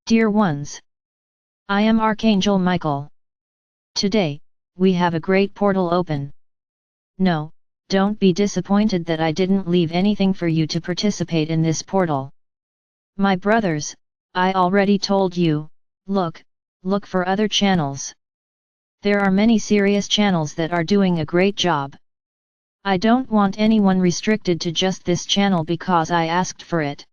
Dear ones, I am Archangel Michael. Today, we have a great portal open. No, don't be disappointed that I didn't leave anything for you to participate in this portal. My brothers, I already told you, look for other channels. There are many serious channels that are doing a great job. I don't want anyone restricted to just this channel because I asked for it.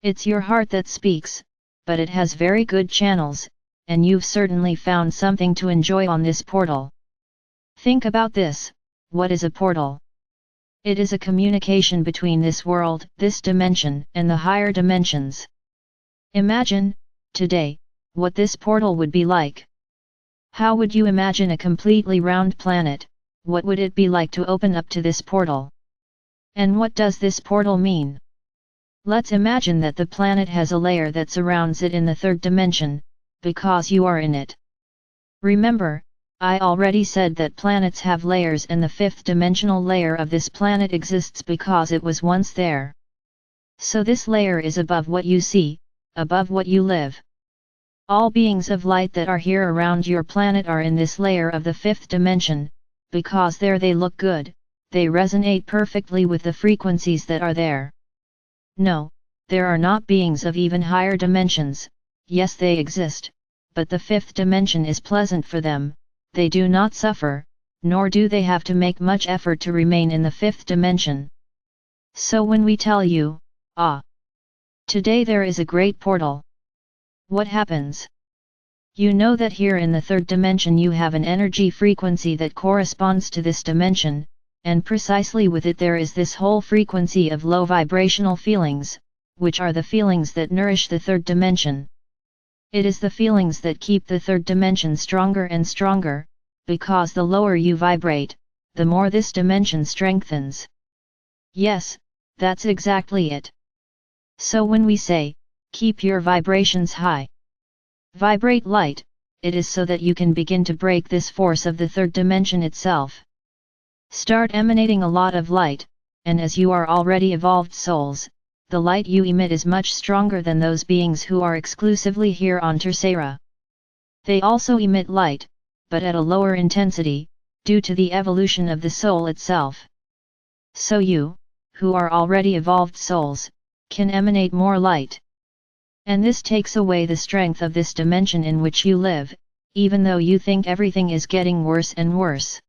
It's your heart that speaks, but it has very good channels, and you've certainly found something to enjoy on this portal. Think about this, what is a portal? It is a communication between this world, this dimension, and the higher dimensions. Imagine, today, what this portal would be like. How would you imagine a completely round planet? What would it be like to open up to this portal? And what does this portal mean? Let's imagine that the planet has a layer that surrounds it in the third dimension, because you are in it. Remember, I already said that planets have layers and the fifth dimensional layer of this planet exists because it was once there. So this layer is above what you see, above what you live. All beings of light that are here around your planet are in this layer of the fifth dimension, because there they look good, they resonate perfectly with the frequencies that are there. No, there are not beings of even higher dimensions, yes they exist, but the fifth dimension is pleasant for them, they do not suffer, nor do they have to make much effort to remain in the fifth dimension. So when we tell you, today there is a great portal. What happens? You know that here in the third dimension you have an energy frequency that corresponds to this dimension, and precisely with it there is this whole frequency of low vibrational feelings, which are the feelings that nourish the third dimension. It is the feelings that keep the third dimension stronger and stronger, because the lower you vibrate, the more this dimension strengthens. Yes, that's exactly it. So when we say, keep your vibrations high, vibrate light, it is so that you can begin to break this force of the third dimension itself. Start emanating a lot of light, and as you are already evolved souls, the light you emit is much stronger than those beings who are exclusively here on Tercera. They also emit light, but at a lower intensity, due to the evolution of the soul itself. So you, who are already evolved souls, can emanate more light. And this takes away the strength of this dimension in which you live, even though you think everything is getting worse and worse.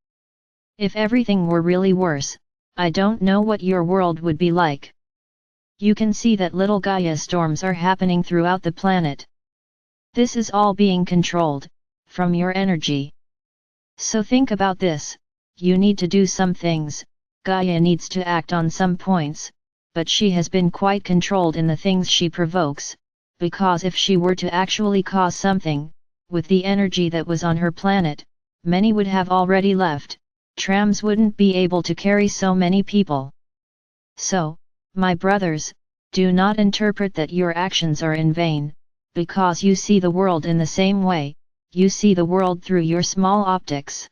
If everything were really worse, I don't know what your world would be like. You can see that little Gaia storms are happening throughout the planet. This is all being controlled, from your energy. So think about this, you need to do some things, Gaia needs to act on some points, but she has been quite controlled in the things she provokes, because if she were to actually cause something, with the energy that was on her planet, many would have already left, trams wouldn't be able to carry so many people. So, my brothers, do not interpret that your actions are in vain, because you see the world in the same way, you see the world through your small optics.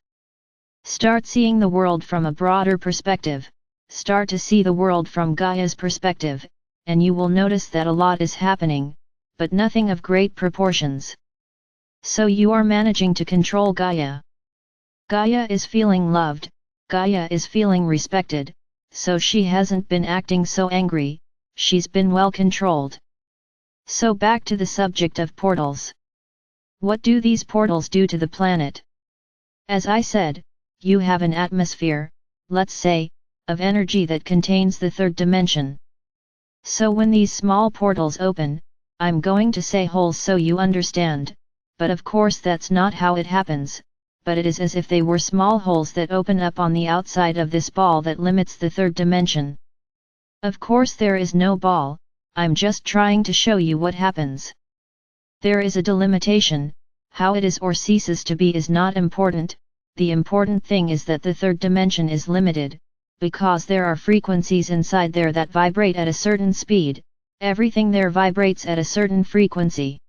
Start seeing the world from a broader perspective, start to see the world from Gaia's perspective, and you will notice that a lot is happening, but nothing of great proportions. So you are managing to control Gaia. Gaia is feeling loved, Gaia is feeling respected, so she hasn't been acting so angry, she's been well controlled. So back to the subject of portals. What do these portals do to the planet? As I said, you have an atmosphere, let's say, of energy that contains the third dimension. So when these small portals open, I'm going to say holes so you understand, but of course that's not how it happens, but it is as if they were small holes that open up on the outside of this ball that limits the third dimension. Of course there is no ball, I'm just trying to show you what happens. There is a delimitation, how it is or ceases to be is not important, the important thing is that the third dimension is limited, because there are frequencies inside there that vibrate at a certain speed, everything there vibrates at a certain frequency.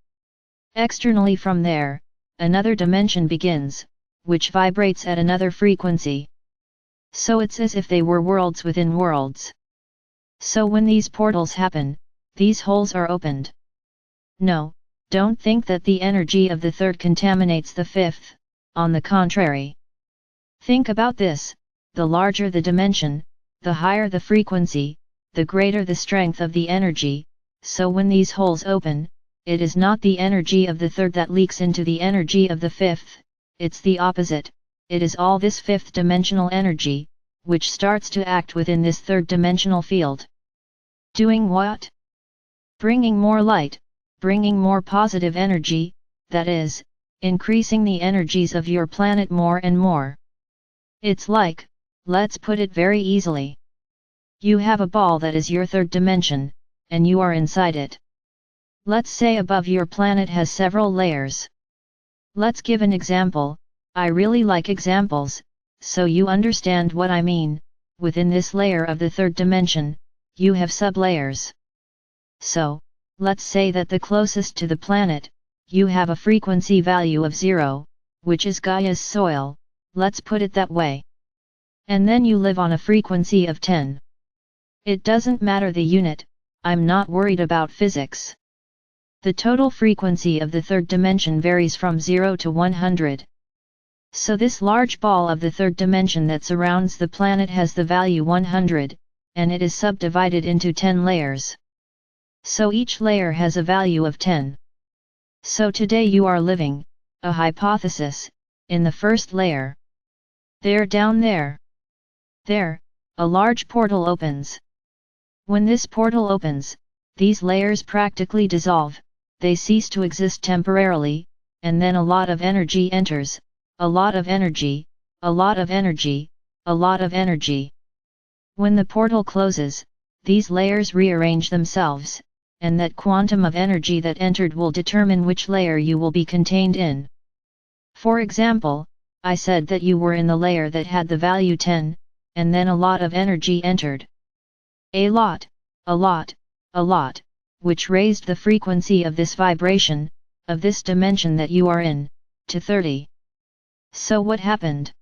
Externally from there, another dimension begins, which vibrates at another frequency. So it's as if they were worlds within worlds. So when these portals happen, these holes are opened. No, Don't think that the energy of the third contaminates the fifth, on the contrary. Think about this: the larger the dimension, the higher the frequency, the greater the strength of the energy, so when these holes open, it is not the energy of the third that leaks into the energy of the fifth, it's the opposite, it is all this fifth dimensional energy, which starts to act within this third dimensional field. Doing what? Bringing more light, bringing more positive energy, that is, increasing the energies of your planet more and more. It's like, let's put it very easily. You have a ball that is your third dimension, and you are inside it. Let's say above your planet has several layers. Let's give an example. I really like examples, so you understand what I mean. Within this layer of the third dimension, you have sublayers. So, let's say that the closest to the planet, you have a frequency value of 0, which is Gaia's soil, let's put it that way. And then you live on a frequency of 10. It doesn't matter the unit, I'm not worried about physics. The total frequency of the third dimension varies from 0 to 100. So this large ball of the third dimension that surrounds the planet has the value 100, and it is subdivided into 10 layers. So each layer has a value of 10. So today you are living, a hypothesis, in the first layer. There down there. There, a large portal opens. When this portal opens, these layers practically dissolve, they cease to exist temporarily, and then a lot of energy enters, a lot of energy, a lot of energy, a lot of energy. When the portal closes, these layers rearrange themselves, and that quantum of energy that entered will determine which layer you will be contained in. For example, I said that you were in the layer that had the value 10, and then a lot of energy entered. A lot, a lot, a lot, which raised the frequency of this vibration, of this dimension that you are in, to 30. So what happened?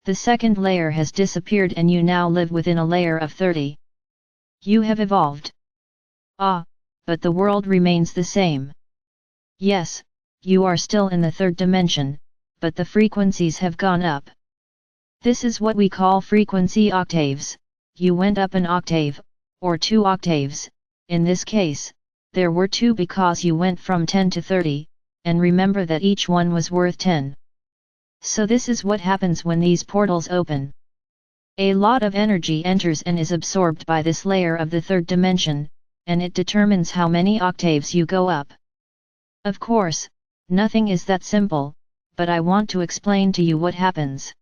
The second layer has disappeared and you now live within a layer of 30. You have evolved. Ah, but the world remains the same. Yes, you are still in the third dimension, but the frequencies have gone up. This is what we call frequency octaves. You went up an octave, or 2 octaves, in this case, there were 2 because you went from 10 to 30, and remember that each one was worth 10. So this is what happens when these portals open. A lot of energy enters and is absorbed by this layer of the third dimension, and it determines how many octaves you go up. Of course, nothing is that simple, but I want to explain to you what happens.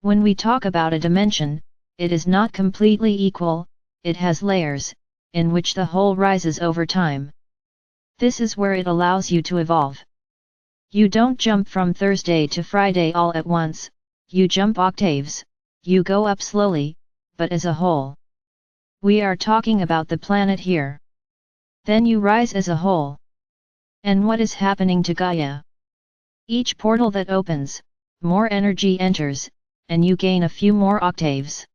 When we talk about a dimension, it is not completely equal, it has layers, in which the whole rises over time. This is where it allows you to evolve. You don't jump from Thursday to Friday all at once, you jump octaves, you go up slowly, but as a whole. We are talking about the planet here. Then you rise as a whole. And what is happening to Gaia? Each portal that opens, more energy enters, and you gain a few more octaves.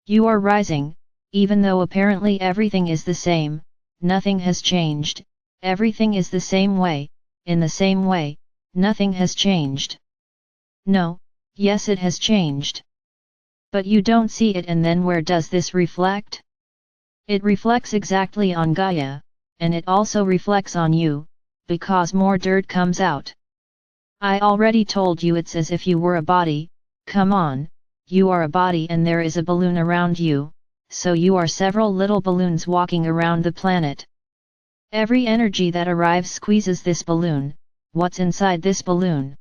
You are rising, even though apparently everything is the same, nothing has changed, everything is the same way, in the same way, nothing has changed. No, yes it has changed. But you don't see it, and then where does this reflect? It reflects exactly on Gaia, and it also reflects on you, because more dirt comes out. I already told you it's as if you were a body, come on, you are a body and there is a balloon around you, so you are several little balloons walking around the planet. Every energy that arrives squeezes this balloon. What's inside this balloon?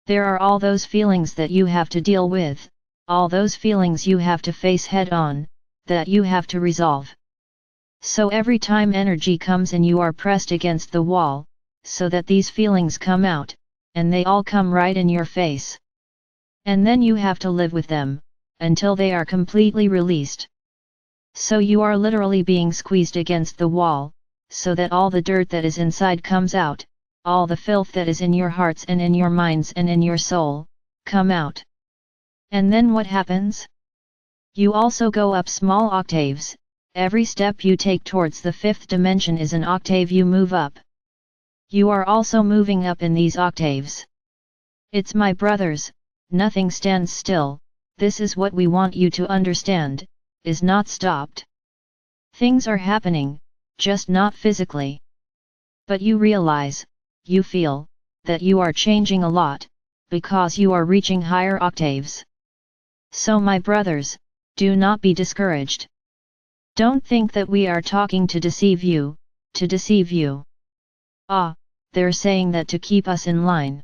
There are all those feelings that you have to deal with, all those feelings you have to face head on, that you have to resolve. So every time energy comes in you are pressed against the wall, so that these feelings come out, and they all come right in your face. And then you have to live with them, until they are completely released. So you are literally being squeezed against the wall, so that all the dirt that is inside comes out, all the filth that is in your hearts and in your minds and in your soul, come out. And then what happens? You also go up small octaves, every step you take towards the fifth dimension is an octave you move up. You are also moving up in these octaves. It's my brothers, nothing stands still, this is what we want you to understand, is not stopped. Things are happening, just not physically. But you realize, you feel, that you are changing a lot, because you are reaching higher octaves. So my brothers, do not be discouraged. Don't think that we are talking to deceive you, to deceive you. Ah, they're saying that to keep us in line.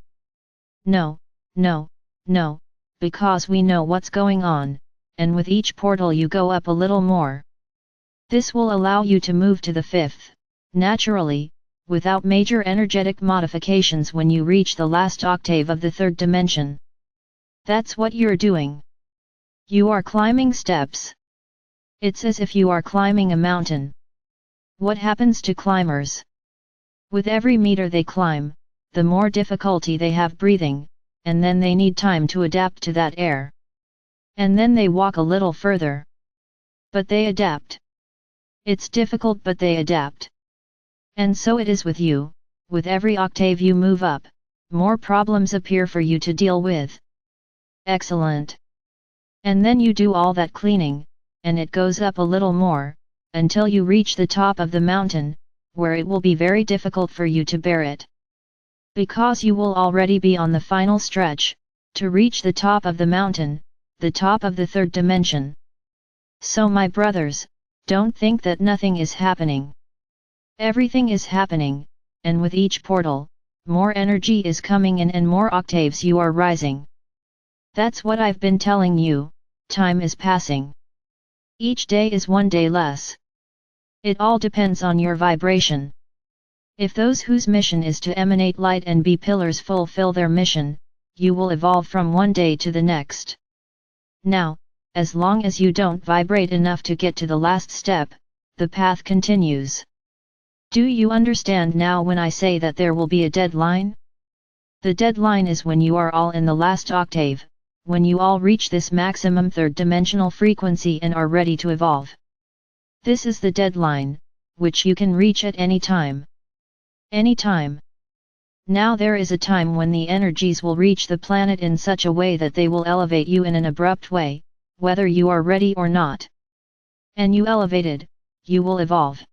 No, no, no, because we know what's going on, and with each portal you go up a little more. This will allow you to move to the fifth, naturally, without major energetic modifications when you reach the last octave of the third dimension. That's what you're doing. You are climbing steps. It's as if you are climbing a mountain. What happens to climbers? With every meter they climb, the more difficulty they have breathing, and then they need time to adapt to that air. And then they walk a little further. But they adapt. It's difficult but they adapt. And so it is with you, with every octave you move up, more problems appear for you to deal with. Excellent. And then you do all that cleaning, and it goes up a little more, until you reach the top of the mountain, where it will be very difficult for you to bear it. Because you will already be on the final stretch, to reach the top of the mountain, the top of the third dimension. So my brothers, don't think that nothing is happening. Everything is happening, and with each portal, more energy is coming in and more octaves you are rising. That's what I've been telling you, time is passing. Each day is one day less. It all depends on your vibration. If those whose mission is to emanate light and be pillars fulfill their mission, you will evolve from one day to the next. Now, as long as you don't vibrate enough to get to the last step, the path continues. Do you understand now when I say that there will be a deadline? The deadline is when you are all in the last octave, when you all reach this maximum third dimensional frequency and are ready to evolve. This is the deadline, which you can reach at any time. Any time. Now there is a time when the energies will reach the planet in such a way that they will elevate you in an abrupt way, whether you are ready or not. And you elevated, you will evolve.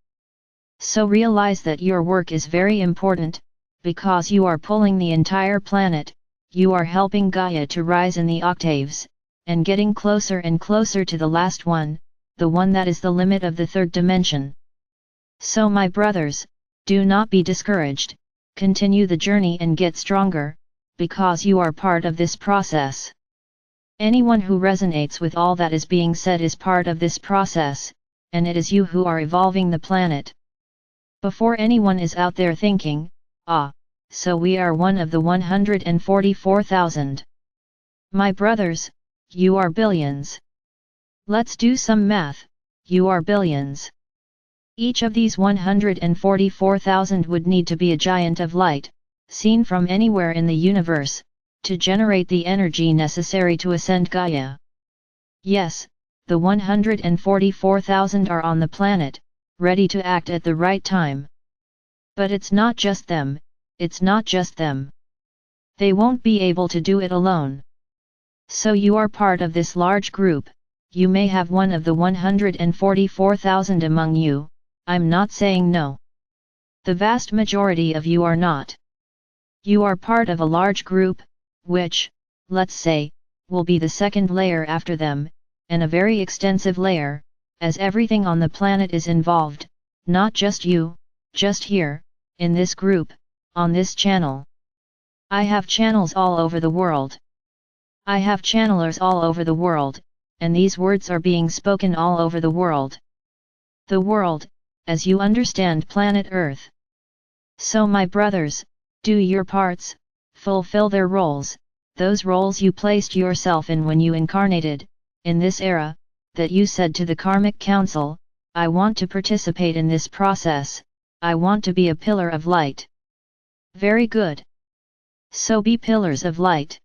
So realize that your work is very important, because you are pulling the entire planet, you are helping Gaia to rise in the octaves, and getting closer and closer to the last one, the one that is the limit of the third dimension. So my brothers, do not be discouraged, continue the journey and get stronger, because you are part of this process. Anyone who resonates with all that is being said is part of this process, and it is you who are evolving the planet. Before anyone is out there thinking, ah, so we are one of the 144,000. My brothers, you are billions. Let's do some math, you are billions. Each of these 144,000 would need to be a giant of light, seen from anywhere in the universe, to generate the energy necessary to ascend Gaia. Yes, the 144,000 are on the planet, ready to act at the right time. But it's not just them, it's not just them. They won't be able to do it alone. So you are part of this large group, you may have one of the 144,000 among you, I'm not saying no. The vast majority of you are not. You are part of a large group, which, let's say, will be the second layer after them, and a very extensive layer, as everything on the planet is involved, not just you, just here, in this group, on this channel. I have channels all over the world. I have channelers all over the world, and these words are being spoken all over the world. The world, as you understand planet Earth. So my brothers, do your parts, fulfill their roles, those roles you placed yourself in when you incarnated, in this era, that you said to the Karmic Council, I want to participate in this process, I want to be a pillar of light. Very good. So be pillars of light.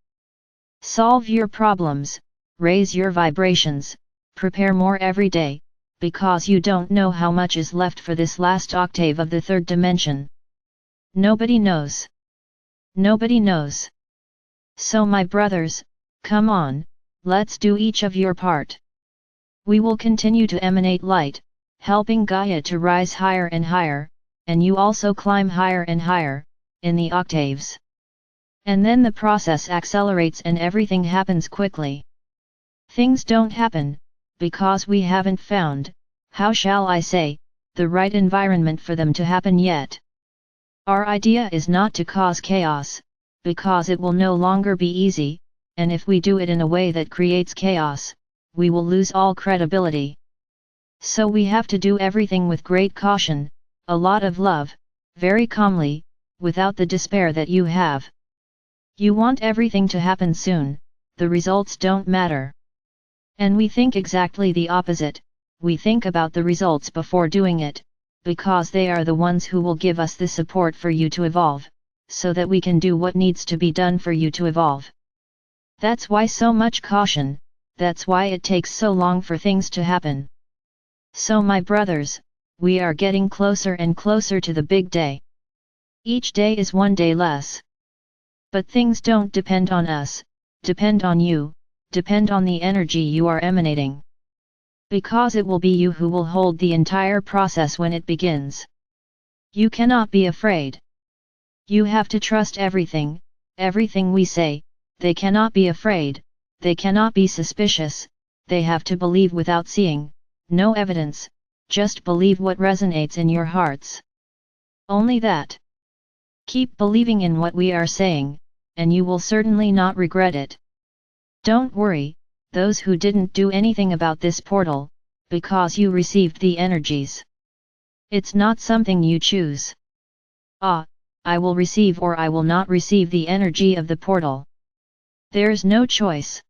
Solve your problems, raise your vibrations, prepare more every day, because you don't know how much is left for this last octave of the third dimension. Nobody knows. Nobody knows. So my brothers, come on, let's do each of your part. We will continue to emanate light, helping Gaia to rise higher and higher, and you also climb higher and higher, in the octaves. And then the process accelerates and everything happens quickly. Things don't happen, because we haven't found, how shall I say, the right environment for them to happen yet. Our idea is not to cause chaos, because it will no longer be easy, and if we do it in a way that creates chaos, we will lose all credibility. So we have to do everything with great caution, a lot of love, very calmly, without the despair that you have. You want everything to happen soon, the results don't matter. And we think exactly the opposite, we think about the results before doing it, because they are the ones who will give us the support for you to evolve, so that we can do what needs to be done for you to evolve. That's why so much caution, that's why it takes so long for things to happen. So my brothers, we are getting closer and closer to the big day. Each day is one day less. But things don't depend on us, depend on you, depend on the energy you are emanating. Because it will be you who will hold the entire process when it begins. You cannot be afraid. You have to trust everything we say, they cannot be afraid, they cannot be suspicious, they have to believe without seeing, no evidence, just believe what resonates in your hearts. Only that. Keep believing in what we are saying, and you will certainly not regret it. Don't worry, those who didn't do anything about this portal, because you received the energies. It's not something you choose. I will receive or I will not receive the energy of the portal. There's no choice.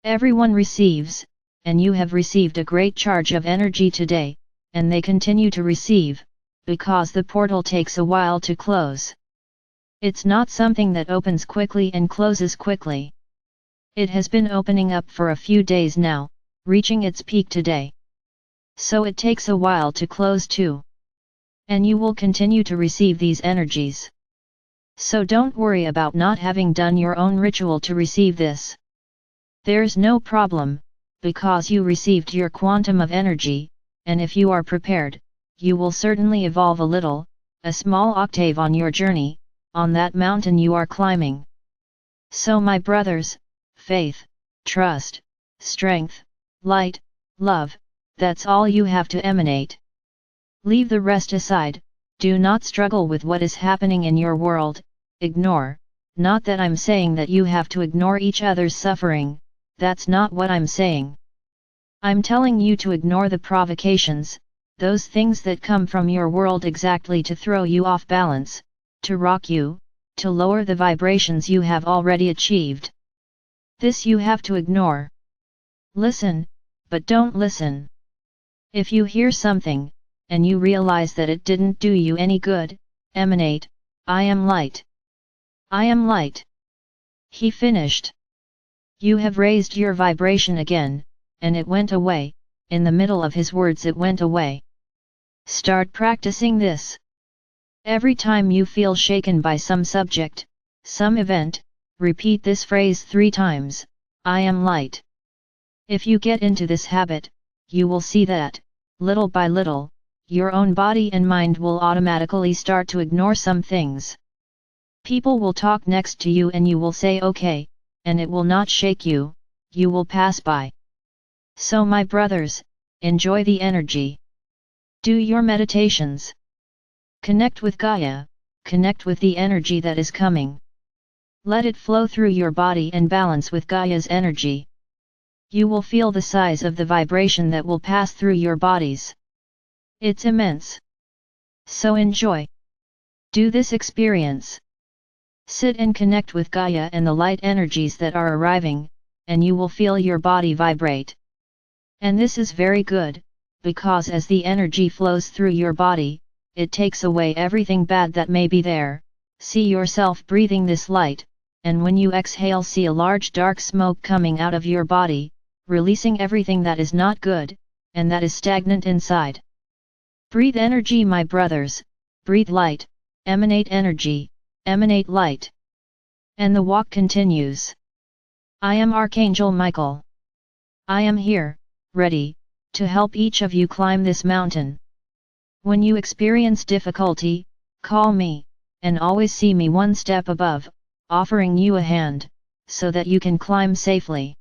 Everyone receives, and you have received a great charge of energy today, and they continue to receive, because the portal takes a while to close. It's not something that opens quickly and closes quickly. It has been opening up for a few days now, reaching its peak today. So it takes a while to close too. And you will continue to receive these energies. So don't worry about not having done your own ritual to receive this. There's no problem, because you received your quantum of energy, and if you are prepared, you will certainly evolve a little, a small octave on your journey, on that mountain you are climbing. So my brothers, faith, trust, strength, light, love, that's all you have to emanate. Leave the rest aside, do not struggle with what is happening in your world, ignore, not that I'm saying that you have to ignore each other's suffering, that's not what I'm saying. I'm telling you to ignore the provocations, those things that come from your world exactly to throw you off balance, to rock you, to lower the vibrations you have already achieved. This you have to ignore. Listen, but don't listen. If you hear something, and you realize that it didn't do you any good, emanate, I am light. I am light. He finished. You have raised your vibration again, and it went away, in the middle of his words it went away. Start practicing this. Every time you feel shaken by some subject, some event, repeat this phrase 3 times, I am light. If you get into this habit, you will see that, little by little, your own body and mind will automatically start to ignore some things. People will talk next to you and you will say okay, and it will not shake you, you will pass by. So my brothers, enjoy the energy. Do your meditations. Connect with Gaia, connect with the energy that is coming. Let it flow through your body and balance with Gaia's energy. You will feel the size of the vibration that will pass through your bodies. It's immense. So enjoy. Do this experience. Sit and connect with Gaia and the light energies that are arriving, and you will feel your body vibrate. And this is very good, because as the energy flows through your body, it takes away everything bad that may be there. See yourself breathing this light, and when you exhale see a large dark smoke coming out of your body, releasing everything that is not good, and that is stagnant inside. Breathe energy my brothers, breathe light, emanate energy, emanate light. And the walk continues. I am Archangel Michael. I am here, ready, to help each of you climb this mountain. When you experience difficulty, call me, and always see me one step above, offering you a hand, so that you can climb safely.